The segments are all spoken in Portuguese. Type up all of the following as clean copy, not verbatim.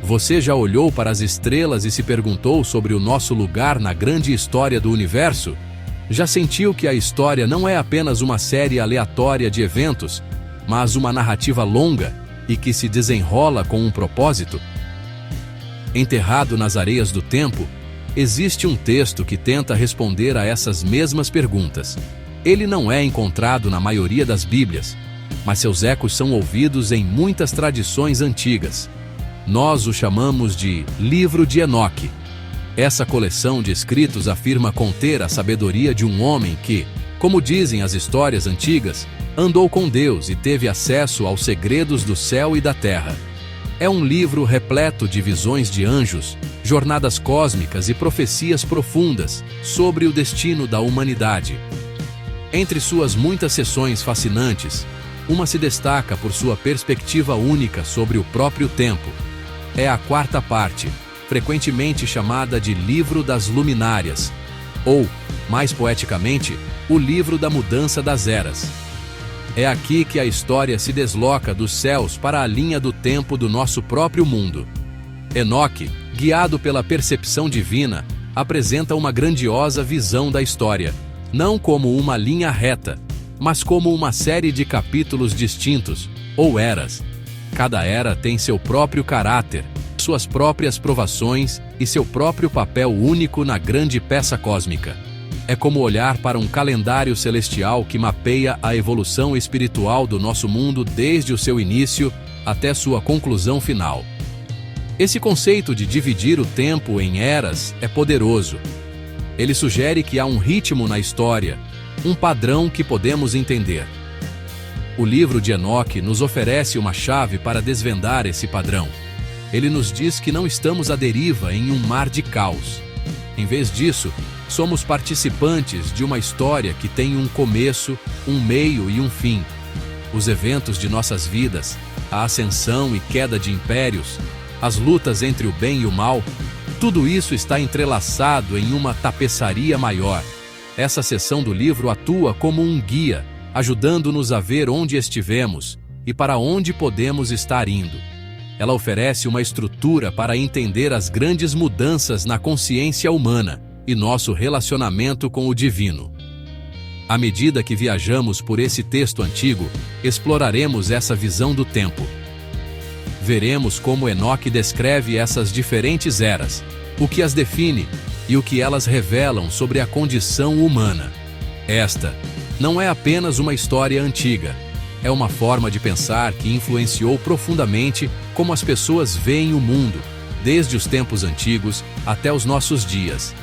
Você já olhou para as estrelas e se perguntou sobre o nosso lugar na grande história do universo? Já sentiu que a história não é apenas uma série aleatória de eventos, mas uma narrativa longa e que se desenrola com um propósito? Enterrado nas areias do tempo, existe um texto que tenta responder a essas mesmas perguntas. Ele não é encontrado na maioria das Bíblias, mas seus ecos são ouvidos em muitas tradições antigas. Nós o chamamos de Livro de Enoque. Essa coleção de escritos afirma conter a sabedoria de um homem que, como dizem as histórias antigas, andou com Deus e teve acesso aos segredos do céu e da terra. É um livro repleto de visões de anjos, jornadas cósmicas e profecias profundas sobre o destino da humanidade. Entre suas muitas seções fascinantes, uma se destaca por sua perspectiva única sobre o próprio tempo. É a quarta parte, frequentemente chamada de Livro das Luminárias, ou, mais poeticamente, o Livro da Mudança das Eras. É aqui que a história se desloca dos céus para a linha do tempo do nosso próprio mundo. Enoque, guiado pela percepção divina, apresenta uma grandiosa visão da história, não como uma linha reta, mas como uma série de capítulos distintos, ou eras. Cada era tem seu próprio caráter, suas próprias provações e seu próprio papel único na grande peça cósmica. É como olhar para um calendário celestial que mapeia a evolução espiritual do nosso mundo desde o seu início até sua conclusão final. Esse conceito de dividir o tempo em eras é poderoso. Ele sugere que há um ritmo na história, um padrão que podemos entender. O livro de Enoque nos oferece uma chave para desvendar esse padrão. Ele nos diz que não estamos à deriva em um mar de caos. Em vez disso, somos participantes de uma história que tem um começo, um meio e um fim. Os eventos de nossas vidas, a ascensão e queda de impérios, as lutas entre o bem e o mal, tudo isso está entrelaçado em uma tapeçaria maior. Essa seção do livro atua como um guia, ajudando-nos a ver onde estivemos e para onde podemos estar indo. Ela oferece uma estrutura para entender as grandes mudanças na consciência humana e nosso relacionamento com o divino. À medida que viajamos por esse texto antigo, exploraremos essa visão do tempo. Veremos como Enoque descreve essas diferentes eras, o que as define e o que elas revelam sobre a condição humana. Esta não é apenas uma história antiga, é uma forma de pensar que influenciou profundamente como as pessoas veem o mundo, desde os tempos antigos até os nossos dias.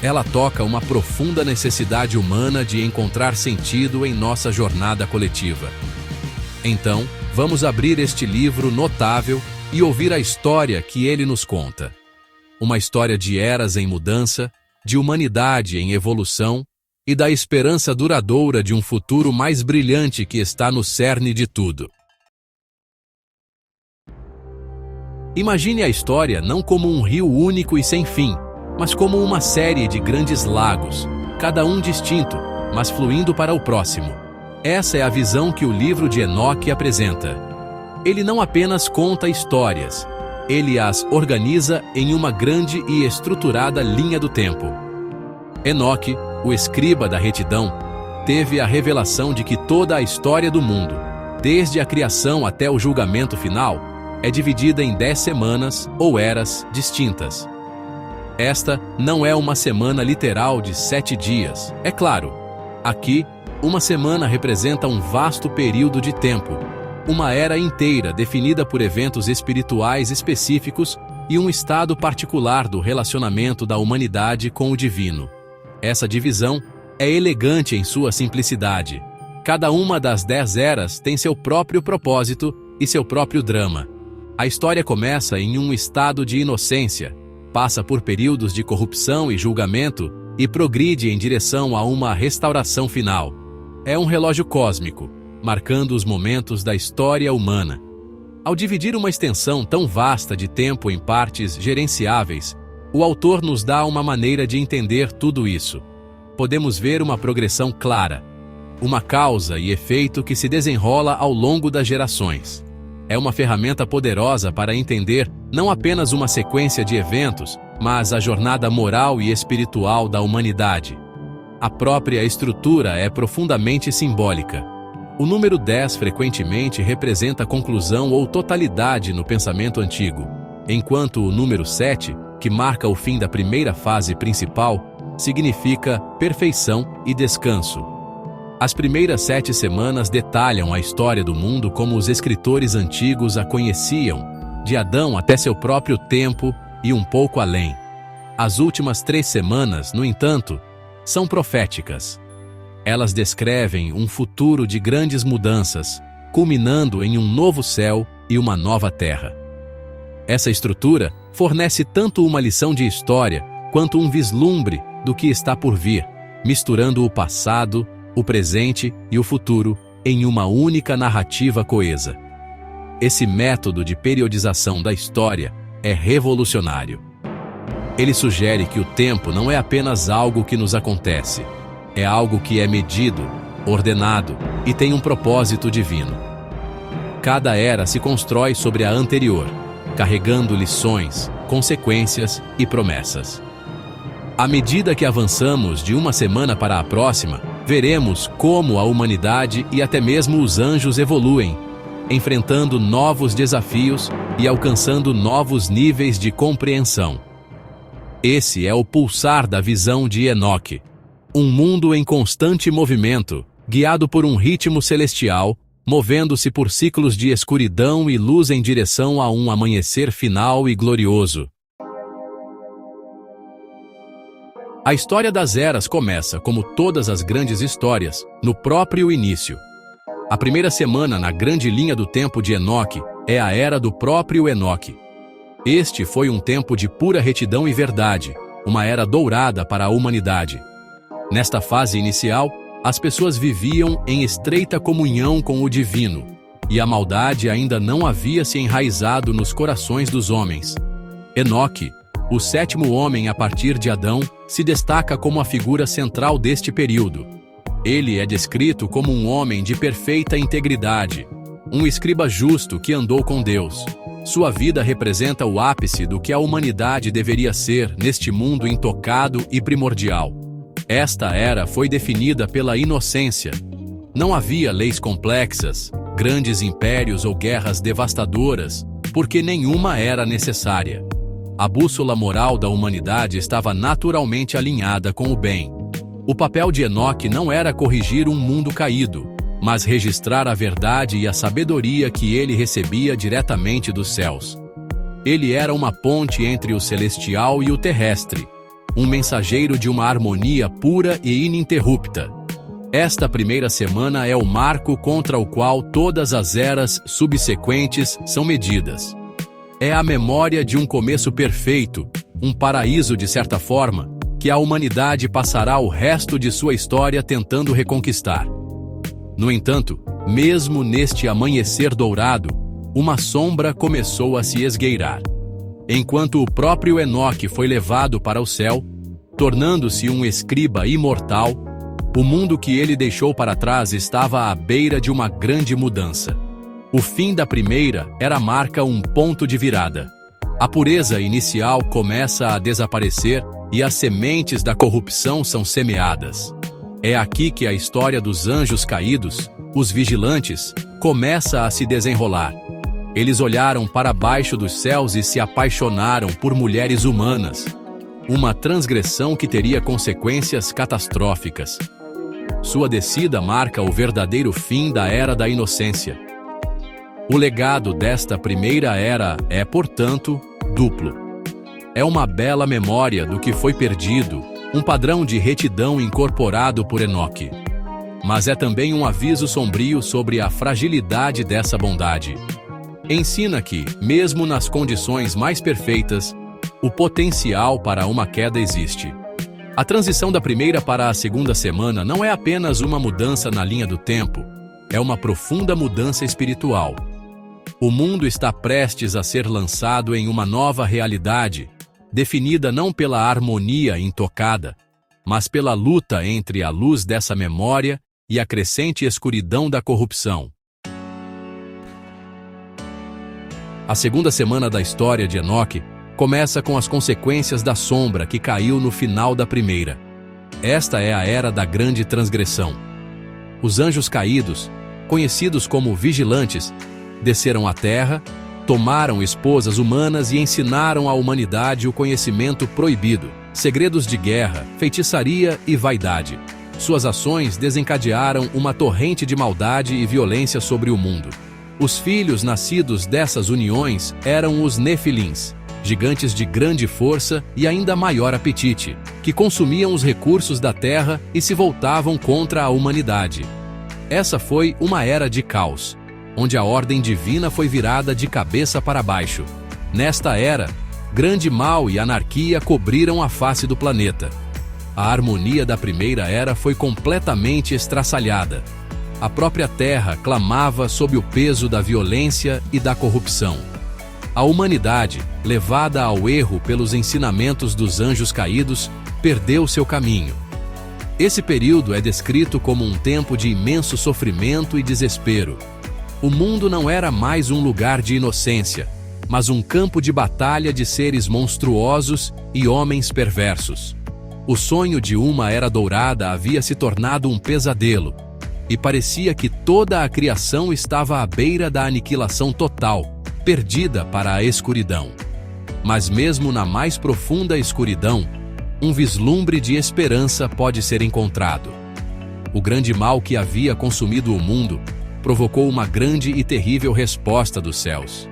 Ela toca uma profunda necessidade humana de encontrar sentido em nossa jornada coletiva. Então, vamos abrir este livro notável e ouvir a história que ele nos conta. Uma história de eras em mudança, de humanidade em evolução e da esperança duradoura de um futuro mais brilhante que está no cerne de tudo. Imagine a história não como um rio único e sem fim, mas como uma série de grandes lagos, cada um distinto, mas fluindo para o próximo. Essa é a visão que o livro de Enoque apresenta. Ele não apenas conta histórias, ele as organiza em uma grande e estruturada linha do tempo. Enoque, o escriba da retidão, teve a revelação de que toda a história do mundo, desde a criação até o julgamento final, é dividida em 10 semanas ou eras distintas. Esta não é uma semana literal de 7 dias, é claro. Aqui, uma semana representa um vasto período de tempo, uma era inteira definida por eventos espirituais específicos e um estado particular do relacionamento da humanidade com o divino. Essa divisão é elegante em sua simplicidade. Cada uma das 10 eras tem seu próprio propósito e seu próprio drama. A história começa em um estado de inocência, passa por períodos de corrupção e julgamento e progride em direção a uma restauração final. É um relógio cósmico, marcando os momentos da história humana. Ao dividir uma extensão tão vasta de tempo em partes gerenciáveis, o autor nos dá uma maneira de entender tudo isso. Podemos ver uma progressão clara, uma causa e efeito que se desenrola ao longo das gerações. é uma ferramenta poderosa para entender não apenas uma sequência de eventos, mas a jornada moral e espiritual da humanidade. A própria estrutura é profundamente simbólica. O número 10 frequentemente representa conclusão ou totalidade no pensamento antigo, enquanto o número 7, que marca o fim da primeira fase principal, significa perfeição e descanso. As primeiras 7 semanas detalham a história do mundo como os escritores antigos a conheciam, de Adão até seu próprio tempo e um pouco além. As últimas 3 semanas, no entanto, são proféticas. Elas descrevem um futuro de grandes mudanças, culminando em um novo céu e uma nova terra. Essa estrutura fornece tanto uma lição de história quanto um vislumbre do que está por vir, misturando o passado, o presente e o futuro em uma única narrativa coesa. Esse método de periodização da história é revolucionário. Ele sugere que o tempo não é apenas algo que nos acontece, é algo que é medido, ordenado e tem um propósito divino. Cada era se constrói sobre a anterior, carregando lições, consequências e promessas. À medida que avançamos de uma semana para a próxima, veremos como a humanidade e até mesmo os anjos evoluem, enfrentando novos desafios e alcançando novos níveis de compreensão. Esse é o pulsar da visão de Enoque. Um mundo em constante movimento, guiado por um ritmo celestial, movendo-se por ciclos de escuridão e luz em direção a um amanhecer final e glorioso. A história das eras começa, como todas as grandes histórias, no próprio início. A primeira semana na grande linha do tempo de Enoque é a era do próprio Enoque. Este foi um tempo de pura retidão e verdade, uma era dourada para a humanidade. Nesta fase inicial, as pessoas viviam em estreita comunhão com o divino, e a maldade ainda não havia se enraizado nos corações dos homens. Enoque, o 7º homem a partir de Adão, se destaca como a figura central deste período. Ele é descrito como um homem de perfeita integridade, um escriba justo que andou com Deus. Sua vida representa o ápice do que a humanidade deveria ser neste mundo intocado e primordial. Esta era foi definida pela inocência. Não havia leis complexas, grandes impérios ou guerras devastadoras, porque nenhuma era necessária. A bússola moral da humanidade estava naturalmente alinhada com o bem. O papel de Enoque não era corrigir um mundo caído, mas registrar a verdade e a sabedoria que ele recebia diretamente dos céus. Ele era uma ponte entre o celestial e o terrestre, um mensageiro de uma harmonia pura e ininterrupta. Esta primeira semana é o marco contra o qual todas as eras subsequentes são medidas. É a memória de um começo perfeito, um paraíso de certa forma, que a humanidade passará o resto de sua história tentando reconquistar. No entanto, mesmo neste amanhecer dourado, uma sombra começou a se esgueirar. Enquanto o próprio Enoque foi levado para o céu, tornando-se um escriba imortal, o mundo que ele deixou para trás estava à beira de uma grande mudança. O fim da primeira era marca um ponto de virada. A pureza inicial começa a desaparecer e as sementes da corrupção são semeadas. É aqui que a história dos anjos caídos, os vigilantes, começa a se desenrolar. Eles olharam para baixo dos céus e se apaixonaram por mulheres humanas, uma transgressão que teria consequências catastróficas. Sua descida marca o verdadeiro fim da Era da Inocência. O legado desta primeira era é, portanto, duplo. É uma bela memória do que foi perdido, um padrão de retidão incorporado por Enoque. Mas é também um aviso sombrio sobre a fragilidade dessa bondade. Ensina que, mesmo nas condições mais perfeitas, o potencial para uma queda existe. A transição da primeira para a segunda semana não é apenas uma mudança na linha do tempo, é uma profunda mudança espiritual. O mundo está prestes a ser lançado em uma nova realidade, definida não pela harmonia intocada, mas pela luta entre a luz dessa memória e a crescente escuridão da corrupção. A segunda semana da história de Enoque começa com as consequências da sombra que caiu no final da primeira. Esta é a era da grande transgressão. Os anjos caídos, conhecidos como vigilantes, desceram à terra, tomaram esposas humanas e ensinaram à humanidade o conhecimento proibido, segredos de guerra, feitiçaria e vaidade. Suas ações desencadearam uma torrente de maldade e violência sobre o mundo. Os filhos nascidos dessas uniões eram os Nefilins, gigantes de grande força e ainda maior apetite, que consumiam os recursos da terra e se voltavam contra a humanidade. Essa foi uma era de caos, onde a ordem divina foi virada de cabeça para baixo. Nesta era, grande mal e anarquia cobriram a face do planeta. A harmonia da primeira era foi completamente estraçalhada. A própria terra clamava sob o peso da violência e da corrupção. A humanidade, levada ao erro pelos ensinamentos dos anjos caídos, perdeu seu caminho. Esse período é descrito como um tempo de imenso sofrimento e desespero. O mundo não era mais um lugar de inocência, mas um campo de batalha de seres monstruosos e homens perversos. O sonho de uma era dourada havia se tornado um pesadelo, e parecia que toda a criação estava à beira da aniquilação total, perdida para a escuridão. Mas mesmo na mais profunda escuridão, um vislumbre de esperança pode ser encontrado. O grande mal que havia consumido o mundo provocou uma grande e terrível resposta dos céus.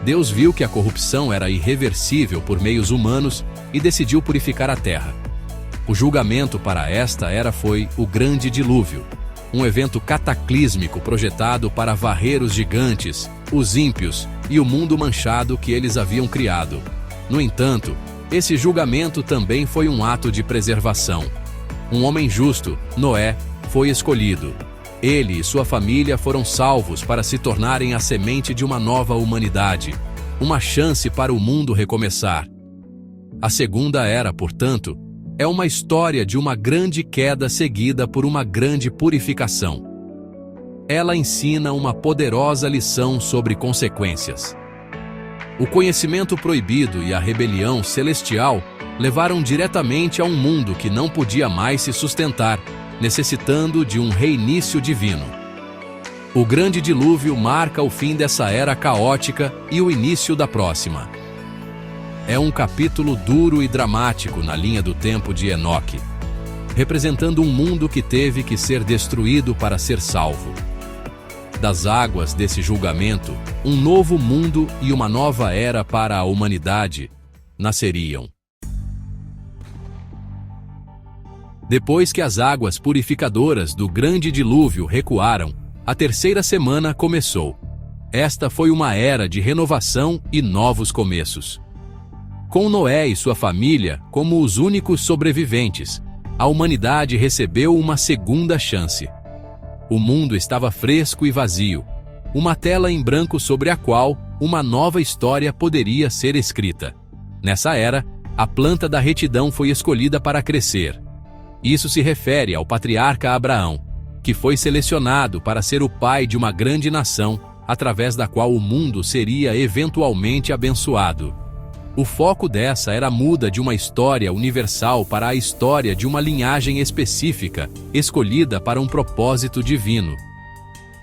Deus viu que a corrupção era irreversível por meios humanos e decidiu purificar a terra. O julgamento para esta era foi o Grande Dilúvio, um evento cataclísmico projetado para varrer os gigantes, os ímpios e o mundo manchado que eles haviam criado. No entanto, esse julgamento também foi um ato de preservação. Um homem justo, Noé, foi escolhido. Ele e sua família foram salvos para se tornarem a semente de uma nova humanidade, uma chance para o mundo recomeçar. A segunda era, portanto, é uma história de uma grande queda seguida por uma grande purificação. Ela ensina uma poderosa lição sobre consequências. O conhecimento proibido e a rebelião celestial levaram diretamente a um mundo que não podia mais se sustentar, necessitando de um reinício divino. O grande dilúvio marca o fim dessa era caótica e o início da próxima. É um capítulo duro e dramático na linha do tempo de Enoque, representando um mundo que teve que ser destruído para ser salvo. Das águas desse julgamento, um novo mundo e uma nova era para a humanidade nasceriam. Depois que as águas purificadoras do grande dilúvio recuaram, a terceira semana começou. Esta foi uma era de renovação e novos começos. Com Noé e sua família como os únicos sobreviventes, a humanidade recebeu uma segunda chance. O mundo estava fresco e vazio, uma tela em branco sobre a qual uma nova história poderia ser escrita. Nessa era, a planta da retidão foi escolhida para crescer. Isso se refere ao patriarca Abraão, que foi selecionado para ser o pai de uma grande nação, através da qual o mundo seria eventualmente abençoado. O foco dessa era a muda de uma história universal para a história de uma linhagem específica, escolhida para um propósito divino.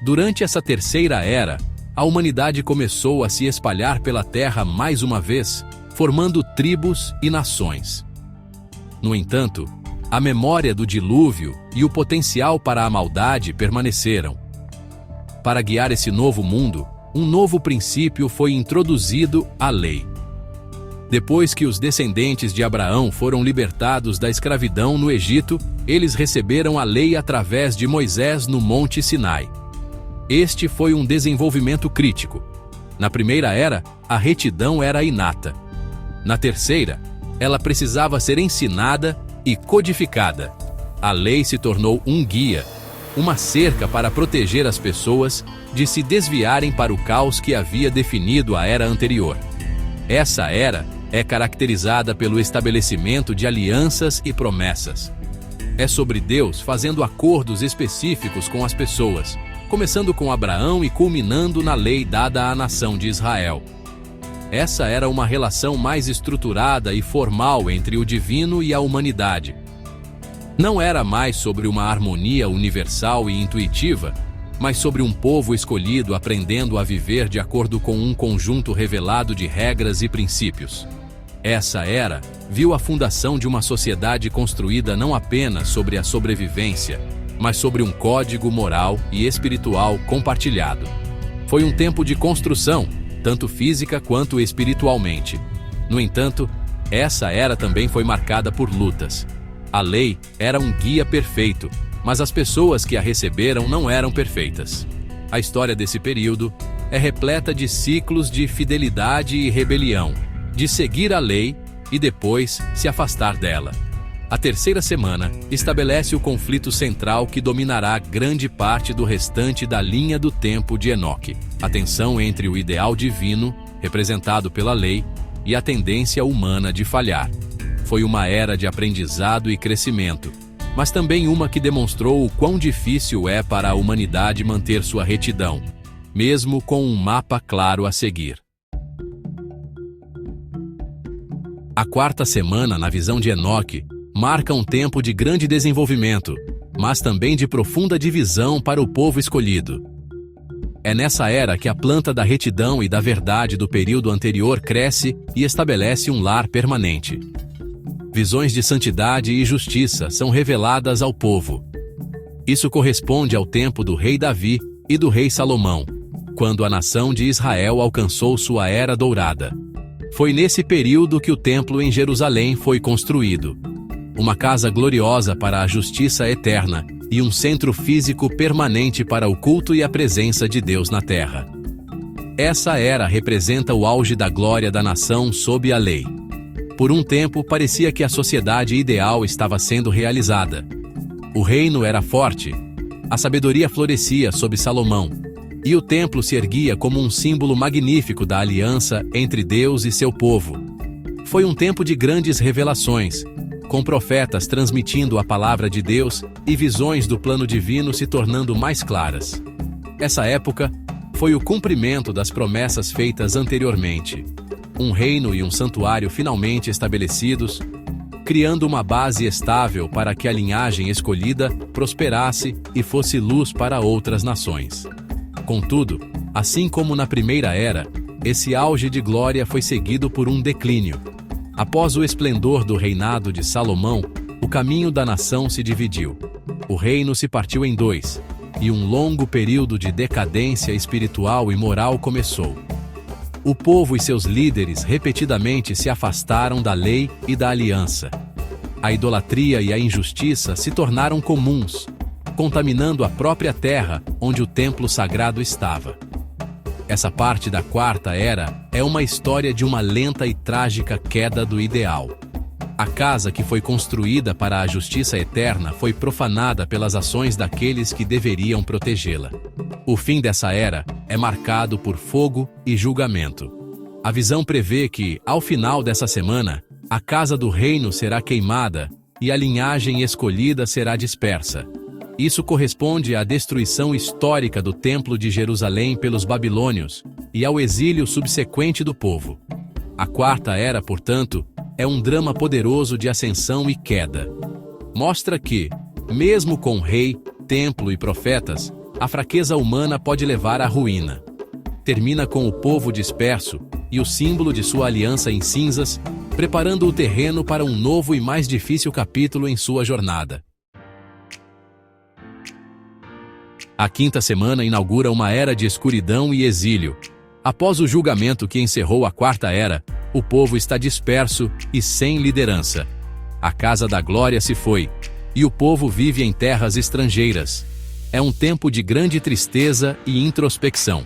Durante essa terceira era, a humanidade começou a se espalhar pela terra mais uma vez, formando tribos e nações. No entanto, a memória do dilúvio e o potencial para a maldade permaneceram. Para guiar esse novo mundo, um novo princípio foi introduzido: a lei. Depois que os descendentes de Abraão foram libertados da escravidão no Egito, eles receberam a lei através de Moisés no Monte Sinai. Este foi um desenvolvimento crítico. Na primeira era, a retidão era inata. Na terceira, ela precisava ser ensinada e codificada. A lei se tornou um guia, uma cerca para proteger as pessoas de se desviarem para o caos que havia definido a era anterior. Essa era é caracterizada pelo estabelecimento de alianças e promessas. É sobre Deus fazendo acordos específicos com as pessoas, começando com Abraão e culminando na lei dada à nação de Israel. Essa era uma relação mais estruturada e formal entre o divino e a humanidade. Não era mais sobre uma harmonia universal e intuitiva, mas sobre um povo escolhido aprendendo a viver de acordo com um conjunto revelado de regras e princípios. Essa era viu a fundação de uma sociedade construída não apenas sobre a sobrevivência, mas sobre um código moral e espiritual compartilhado. Foi um tempo de construção, tanto física quanto espiritualmente. No entanto, essa era também foi marcada por lutas. A lei era um guia perfeito, mas as pessoas que a receberam não eram perfeitas. A história desse período é repleta de ciclos de fidelidade e rebelião, de seguir a lei e depois se afastar dela. A terceira semana estabelece o conflito central que dominará grande parte do restante da linha do tempo de Enoque: a tensão entre o ideal divino, representado pela lei, e a tendência humana de falhar. Foi uma era de aprendizado e crescimento, mas também uma que demonstrou o quão difícil é para a humanidade manter sua retidão, mesmo com um mapa claro a seguir. A quarta semana, na visão de Enoque, marca um tempo de grande desenvolvimento, mas também de profunda divisão para o povo escolhido. É nessa era que a planta da retidão e da verdade do período anterior cresce e estabelece um lar permanente. Visões de santidade e justiça são reveladas ao povo. Isso corresponde ao tempo do rei Davi e do rei Salomão, quando a nação de Israel alcançou sua era dourada. Foi nesse período que o templo em Jerusalém foi construído. Uma casa gloriosa para a justiça eterna e um centro físico permanente para o culto e a presença de Deus na terra. Essa era representa o auge da glória da nação sob a lei. Por um tempo, parecia que a sociedade ideal estava sendo realizada. O reino era forte, a sabedoria florescia sob Salomão, e o templo se erguia como um símbolo magnífico da aliança entre Deus e seu povo. Foi um tempo de grandes revelações, com profetas transmitindo a palavra de Deus e visões do plano divino se tornando mais claras. Essa época foi o cumprimento das promessas feitas anteriormente. Um reino e um santuário finalmente estabelecidos, criando uma base estável para que a linhagem escolhida prosperasse e fosse luz para outras nações. Contudo, assim como na primeira era, esse auge de glória foi seguido por um declínio. Após o esplendor do reinado de Salomão, o caminho da nação se dividiu. O reino se partiu em dois, e um longo período de decadência espiritual e moral começou. O povo e seus líderes repetidamente se afastaram da lei e da aliança. A idolatria e a injustiça se tornaram comuns, contaminando a própria terra onde o templo sagrado estava. Essa parte da quarta era é uma história de uma lenta e trágica queda do ideal. A casa que foi construída para a justiça eterna foi profanada pelas ações daqueles que deveriam protegê-la. O fim dessa era é marcado por fogo e julgamento. A visão prevê que, ao final dessa semana, a casa do reino será queimada e a linhagem escolhida será dispersa. Isso corresponde à destruição histórica do Templo de Jerusalém pelos babilônios e ao exílio subsequente do povo. A quarta era, portanto, é um drama poderoso de ascensão e queda. Mostra que, mesmo com rei, templo e profetas, a fraqueza humana pode levar à ruína. Termina com o povo disperso e o símbolo de sua aliança em cinzas, preparando o terreno para um novo e mais difícil capítulo em sua jornada. A quinta semana inaugura uma era de escuridão e exílio. Após o julgamento que encerrou a quarta era, o povo está disperso e sem liderança. A casa da glória se foi, e o povo vive em terras estrangeiras. É um tempo de grande tristeza e introspecção.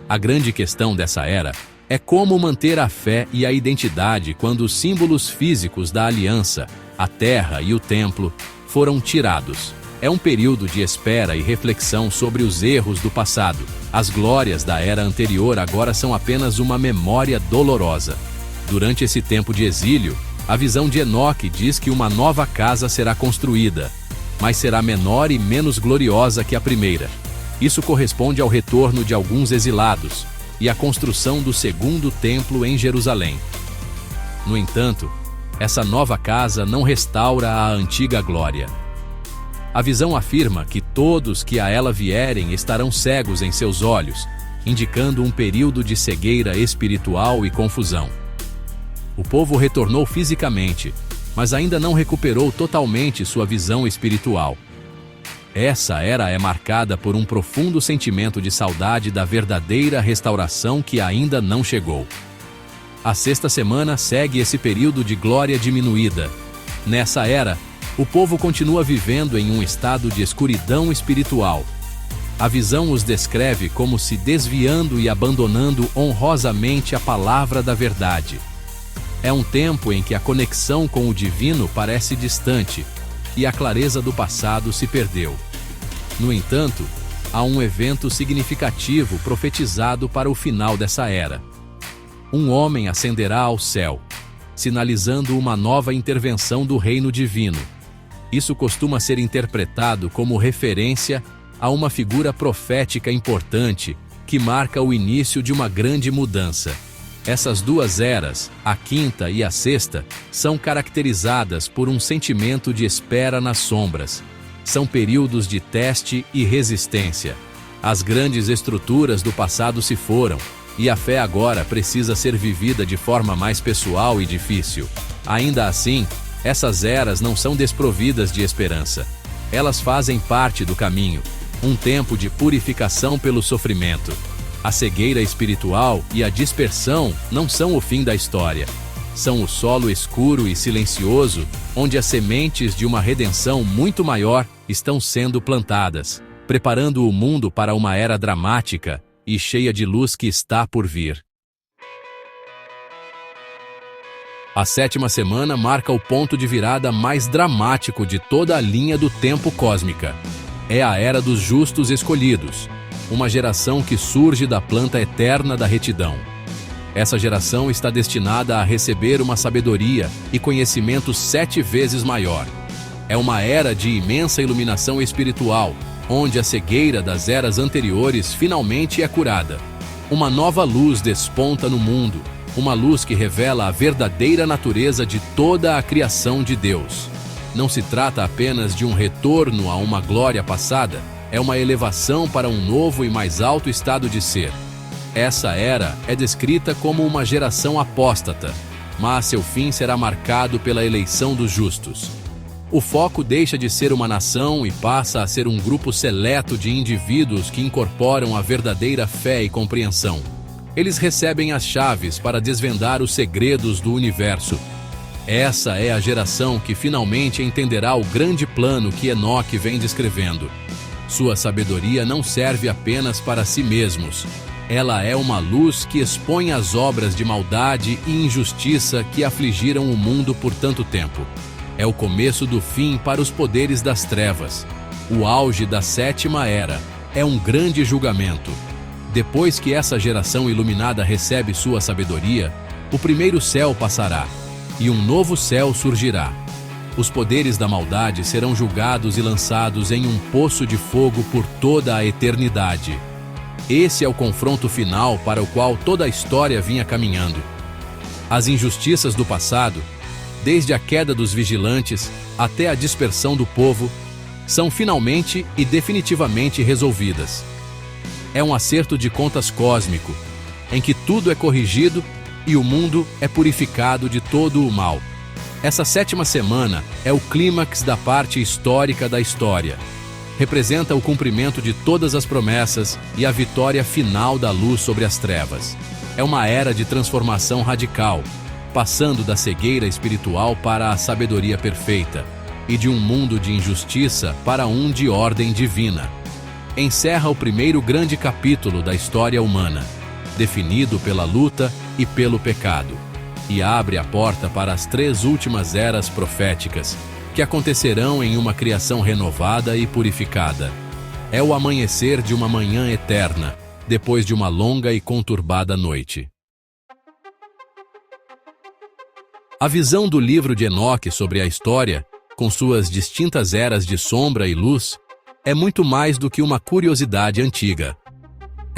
A grande questão dessa era é como manter a fé e a identidade quando os símbolos físicos da aliança, a terra e o templo, foram tirados. É um período de espera e reflexão sobre os erros do passado. As glórias da era anterior agora são apenas uma memória dolorosa. Durante esse tempo de exílio, a visão de Enoque diz que uma nova casa será construída, mas será menor e menos gloriosa que a primeira. Isso corresponde ao retorno de alguns exilados, e a construção do segundo templo em Jerusalém. No entanto, essa nova casa não restaura a antiga glória. A visão afirma que todos que a ela vierem estarão cegos em seus olhos, indicando um período de cegueira espiritual e confusão. O povo retornou fisicamente, mas ainda não recuperou totalmente sua visão espiritual. Essa era é marcada por um profundo sentimento de saudade da verdadeira restauração que ainda não chegou. A sexta semana segue esse período de glória diminuída. Nessa era, o povo continua vivendo em um estado de escuridão espiritual. A visão os descreve como se desviando e abandonando honrosamente a palavra da verdade. É um tempo em que a conexão com o divino parece distante e a clareza do passado se perdeu. No entanto, há um evento significativo profetizado para o final dessa era. Um homem ascenderá ao céu, sinalizando uma nova intervenção do reino divino. Isso costuma ser interpretado como referência a uma figura profética importante que marca o início de uma grande mudança. Essas duas eras, a quinta e a sexta, são caracterizadas por um sentimento de espera nas sombras. São períodos de teste e resistência. As grandes estruturas do passado se foram, e a fé agora precisa ser vivida de forma mais pessoal e difícil. Ainda assim, essas eras não são desprovidas de esperança. Elas fazem parte do caminho, um tempo de purificação pelo sofrimento. A cegueira espiritual e a dispersão não são o fim da história. São o solo escuro e silencioso, onde as sementes de uma redenção muito maior estão sendo plantadas, preparando o mundo para uma era dramática e cheia de luz que está por vir. A sétima semana marca o ponto de virada mais dramático de toda a linha do tempo cósmica. É a era dos justos escolhidos, uma geração que surge da planta eterna da retidão. Essa geração está destinada a receber uma sabedoria e conhecimento 7 vezes maior. É uma era de imensa iluminação espiritual, onde a cegueira das eras anteriores finalmente é curada. Uma nova luz desponta no mundo, uma luz que revela a verdadeira natureza de toda a criação de Deus. Não se trata apenas de um retorno a uma glória passada, é uma elevação para um novo e mais alto estado de ser. Essa era é descrita como uma geração apóstata, mas seu fim será marcado pela eleição dos justos. O foco deixa de ser uma nação e passa a ser um grupo seleto de indivíduos que incorporam a verdadeira fé e compreensão. Eles recebem as chaves para desvendar os segredos do universo. Essa é a geração que finalmente entenderá o grande plano que Enoque vem descrevendo. Sua sabedoria não serve apenas para si mesmos. Ela é uma luz que expõe as obras de maldade e injustiça que afligiram o mundo por tanto tempo. É o começo do fim para os poderes das trevas. O auge da sétima era é um grande julgamento. Depois que essa geração iluminada recebe sua sabedoria, o primeiro céu passará, e um novo céu surgirá. Os poderes da maldade serão julgados e lançados em um poço de fogo por toda a eternidade. Esse é o confronto final para o qual toda a história vinha caminhando. As injustiças do passado, desde a queda dos vigilantes até a dispersão do povo, são finalmente e definitivamente resolvidas. É um acerto de contas cósmico, em que tudo é corrigido e o mundo é purificado de todo o mal. Essa sétima semana é o clímax da parte histórica da história. Representa o cumprimento de todas as promessas e a vitória final da luz sobre as trevas. É uma era de transformação radical, passando da cegueira espiritual para a sabedoria perfeita, e de um mundo de injustiça para um de ordem divina. Encerra o primeiro grande capítulo da história humana, definido pela luta e pelo pecado, e abre a porta para as 3 últimas eras proféticas, que acontecerão em uma criação renovada e purificada. É o amanhecer de uma manhã eterna, depois de uma longa e conturbada noite. A visão do livro de Enoque sobre a história, com suas distintas eras de sombra e luz, é muito mais do que uma curiosidade antiga.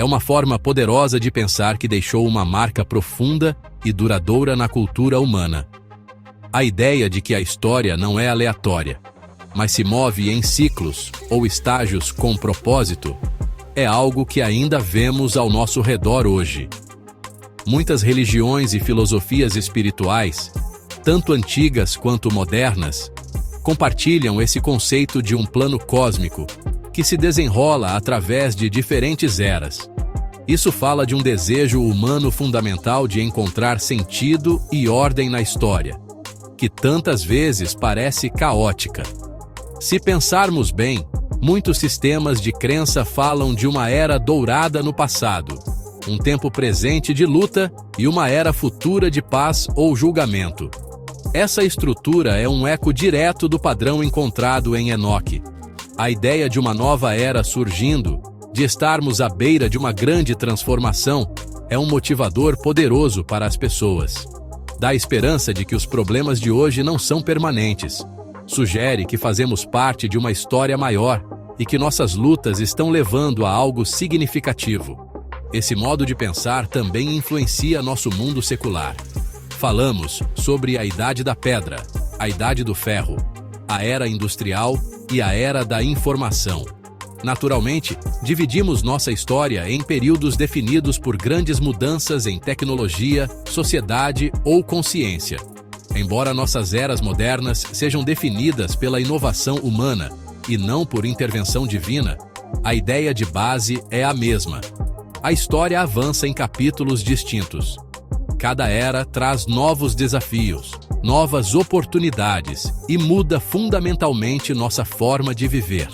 É uma forma poderosa de pensar que deixou uma marca profunda e duradoura na cultura humana. A ideia de que a história não é aleatória, mas se move em ciclos ou estágios com propósito, é algo que ainda vemos ao nosso redor hoje. Muitas religiões e filosofias espirituais, tanto antigas quanto modernas, compartilham esse conceito de um plano cósmico que se desenrola através de diferentes eras. Isso fala de um desejo humano fundamental de encontrar sentido e ordem na história, que tantas vezes parece caótica. Se pensarmos bem, muitos sistemas de crença falam de uma era dourada no passado, um tempo presente de luta e uma era futura de paz ou julgamento. Essa estrutura é um eco direto do padrão encontrado em Enoque. A ideia de uma nova era surgindo, de estarmos à beira de uma grande transformação, é um motivador poderoso para as pessoas. Dá esperança de que os problemas de hoje não são permanentes. Sugere que fazemos parte de uma história maior e que nossas lutas estão levando a algo significativo. Esse modo de pensar também influencia nosso mundo secular. Falamos sobre a Idade da Pedra, a Idade do Ferro, a Era Industrial e a Era da Informação. Naturalmente, dividimos nossa história em períodos definidos por grandes mudanças em tecnologia, sociedade ou consciência. Embora nossas eras modernas sejam definidas pela inovação humana e não por intervenção divina, a ideia de base é a mesma. A história avança em capítulos distintos. Cada era traz novos desafios, novas oportunidades e muda fundamentalmente nossa forma de viver.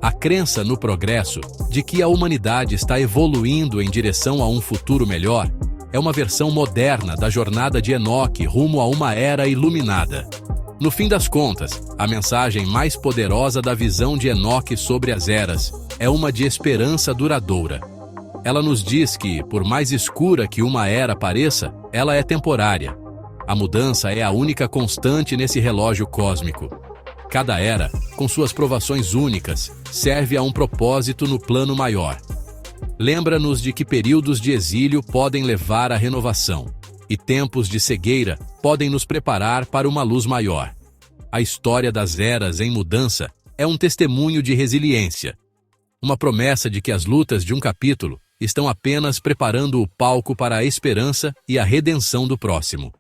A crença no progresso, de que a humanidade está evoluindo em direção a um futuro melhor, é uma versão moderna da jornada de Enoque rumo a uma era iluminada. No fim das contas, a mensagem mais poderosa da visão de Enoque sobre as eras é uma de esperança duradoura. Ela nos diz que, por mais escura que uma era pareça, ela é temporária. A mudança é a única constante nesse relógio cósmico. Cada era, com suas provações únicas, serve a um propósito no plano maior. Lembra-nos de que períodos de exílio podem levar à renovação, e tempos de cegueira podem nos preparar para uma luz maior. A história das eras em mudança é um testemunho de resiliência, uma promessa de que as lutas de um capítulo estão apenas preparando o palco para a esperança e a redenção do próximo.